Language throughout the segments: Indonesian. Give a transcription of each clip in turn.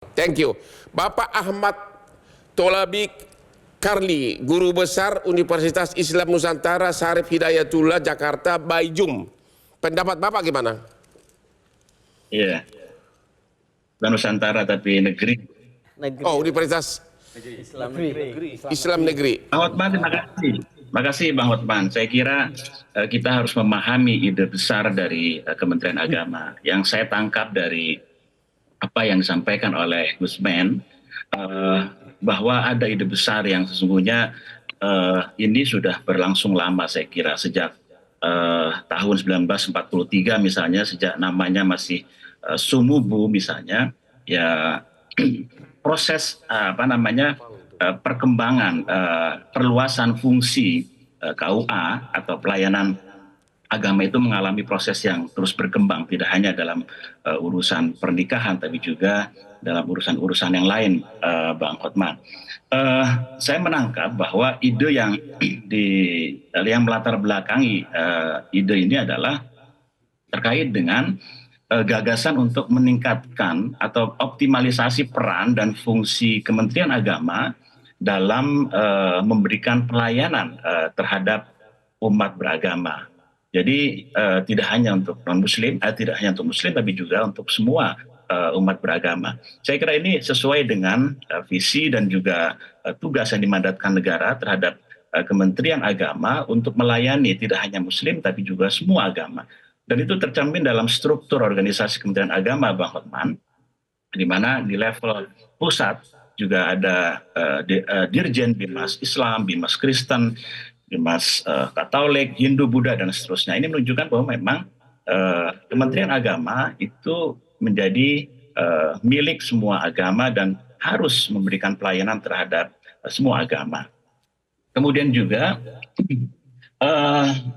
Thank you. Bapak Ahmad Tolabi Karli, Guru Besar Universitas Islam Nusantara Syarif Hidayatullah Jakarta Baijum. Pendapat Bapak gimana? Iya, bukan Nusantara tapi negeri. Oh, Universitas Islam Negeri. Bang Hotman, terima kasih. Terima kasih Bang Hotman. Saya kira kita harus memahami ide besar dari Kementerian Agama. Yang saya tangkap dari apa yang disampaikan oleh Gus Men, bahwa ada ide besar yang sesungguhnya ini sudah berlangsung lama, saya kira sejak tahun 1943 misalnya, sejak namanya masih Sumubu misalnya, ya proses perkembangan perluasan fungsi KUA atau pelayanan agama itu mengalami proses yang terus berkembang, tidak hanya dalam urusan pernikahan tapi juga dalam urusan-urusan yang lain, Bang Hotman. Saya menangkap bahwa ide yang melatar belakangi ide ini adalah terkait dengan gagasan untuk meningkatkan atau optimalisasi peran dan fungsi Kementerian Agama dalam memberikan pelayanan terhadap umat beragama. Jadi tidak hanya untuk non-Muslim, tidak hanya untuk Muslim, tapi juga untuk semua umat beragama. Saya kira ini sesuai dengan visi dan juga tugas yang dimandatkan negara terhadap Kementerian Agama untuk melayani tidak hanya Muslim, tapi juga semua agama. Dan itu tercermin dalam struktur organisasi Kementerian Agama, Bang Hotman, di mana di level pusat juga ada Dirjen Bimas Islam, Bimas Kristen, Bimas Katolik, Hindu, Buddha, dan seterusnya. Ini menunjukkan bahwa memang Kementerian Agama itu menjadi milik semua agama dan harus memberikan pelayanan terhadap semua agama. Kemudian juga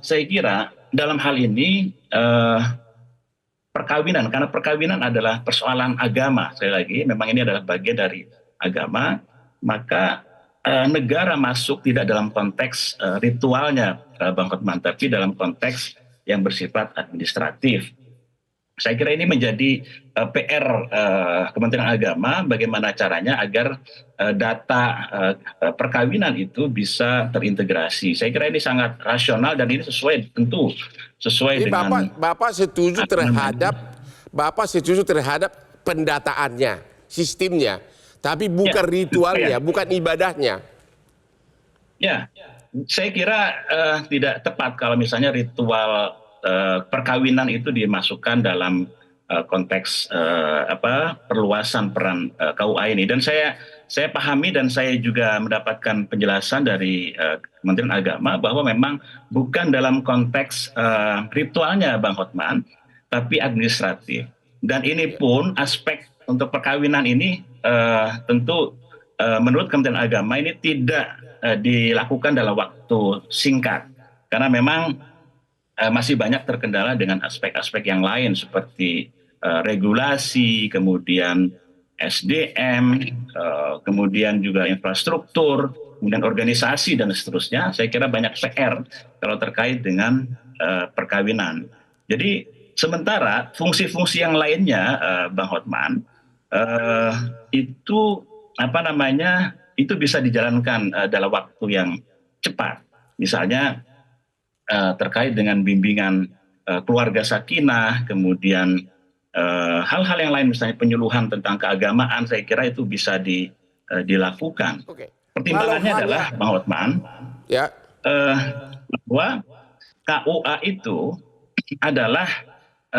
saya kira dalam hal ini perkawinan, karena perkawinan adalah persoalan agama, sekali lagi memang ini adalah bagian dari agama, maka negara masuk tidak dalam konteks ritualnya, Bang Hotman, tapi dalam konteks yang bersifat administratif. Saya kira ini menjadi PR Kementerian Agama, bagaimana caranya agar data perkawinan itu bisa terintegrasi. Saya kira ini sangat rasional dan ini tentu sesuai Jadi dengan Bapak setuju terhadap pendataannya, sistemnya, tapi bukan ritualnya, bukan ibadahnya. Ya, saya kira tidak tepat kalau misalnya ritual perkawinan itu dimasukkan dalam konteks perluasan peran KUA ini. Dan saya pahami dan saya juga mendapatkan penjelasan dari Kementerian Agama bahwa memang bukan dalam konteks ritualnya, Bang Hotman, tapi administratif. Dan ini pun aspek untuk perkawinan ini tentu menurut Kementerian Agama ini tidak dilakukan dalam waktu singkat, karena memang masih banyak terkendala dengan aspek-aspek yang lain seperti regulasi, kemudian SDM, kemudian juga infrastruktur, kemudian organisasi dan seterusnya. Saya kira banyak PR kalau terkait dengan perkawinan. Jadi sementara fungsi-fungsi yang lainnya, Bang Hotman, itu itu bisa dijalankan dalam waktu yang cepat. Misalnya terkait dengan bimbingan keluarga sakinah, kemudian hal-hal yang lain, misalnya penyuluhan tentang keagamaan, saya kira itu bisa dilakukan. Pertimbangannya adalah, Bang Hotman, bahwa KUA itu adalah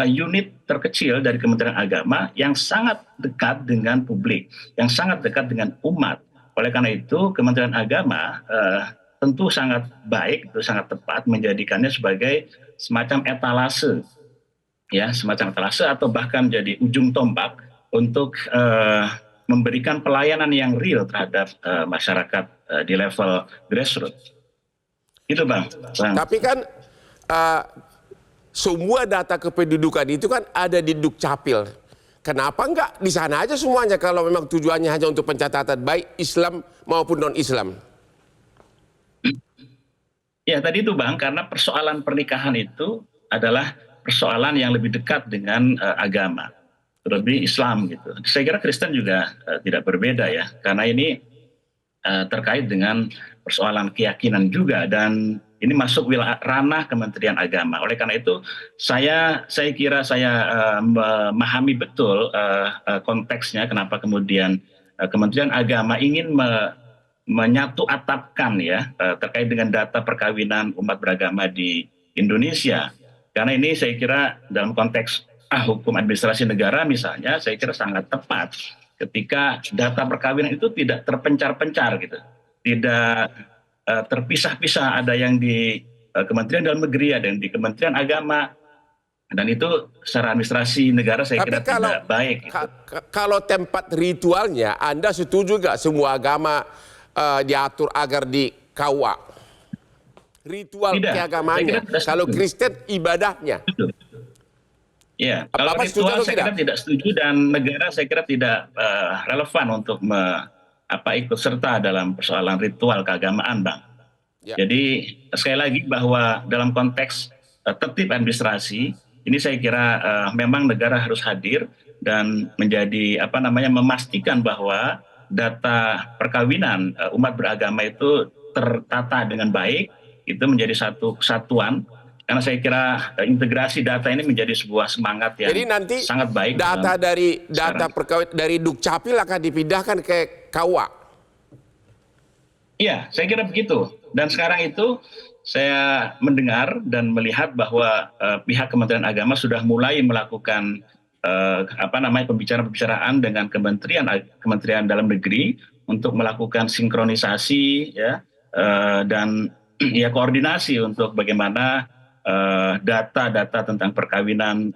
unit terkecil dari Kementerian Agama yang sangat dekat dengan publik, yang sangat dekat dengan umat. Oleh karena itu, Kementerian Agama tentu sangat baik, itu sangat tepat menjadikannya sebagai semacam etalase, semacam etalase atau bahkan jadi ujung tombak untuk memberikan pelayanan yang real terhadap masyarakat di level grassroots. Itu, Bang. Tapi kan semua data kependudukan itu kan ada di Dukcapil. Kenapa enggak di sana aja semuanya kalau memang tujuannya hanya untuk pencatatan baik Islam maupun non-Islam? Ya tadi itu, Bang, karena persoalan pernikahan itu adalah persoalan yang lebih dekat dengan agama. terlebih Islam gitu. Saya kira Kristen juga tidak berbeda ya, karena ini terkait dengan persoalan keyakinan juga, dan ini masuk wilayah ranah Kementerian Agama. Oleh karena itu saya kira saya memahami betul konteksnya kenapa kemudian Kementerian Agama ingin menyatu atapkan ya terkait dengan data perkawinan umat beragama di Indonesia. Karena ini saya kira dalam konteks hukum administrasi negara misalnya, saya kira sangat tepat ketika data perkawinan itu tidak terpencar-pencar gitu, tidak terpisah-pisah, ada yang di Kementerian Dalam Negeri, ada yang di Kementerian Agama, dan itu secara administrasi negara saya kira tidak baik. Kalau tempat ritualnya, Anda setuju nggak semua agama diatur agar di KUA? Ritual keagamaannya. Kalau Kristen ibadahnya. Betul. Ya, kalau ritual saya kira tidak setuju, dan negara saya kira tidak relevan untuk ikut serta dalam persoalan ritual keagamaan, Bang. Ya. Jadi sekali lagi bahwa dalam konteks tertib administrasi ini saya kira memang negara harus hadir dan menjadi memastikan bahwa data perkawinan umat beragama itu tertata dengan baik, itu menjadi satu kesatuan. Karena saya kira integrasi data ini menjadi sebuah semangat yang sangat baik. Data perkawinan dari Dukcapil akan dipindahkan ke KUA. Iya, saya kira begitu. Dan sekarang itu saya mendengar dan melihat bahwa pihak Kementerian Agama sudah mulai melakukan pembicaraan dengan Kementerian Dalam Negeri untuk melakukan sinkronisasi ya dan ya koordinasi untuk bagaimana data-data tentang perkawinan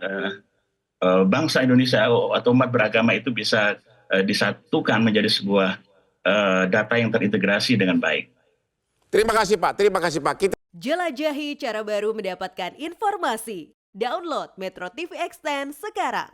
bangsa Indonesia atau umat beragama itu bisa disatukan menjadi sebuah data yang terintegrasi dengan baik. Terima kasih Pak, terima kasih Pak. Jelajahi cara baru mendapatkan informasi. Download Metro TV Extend sekarang.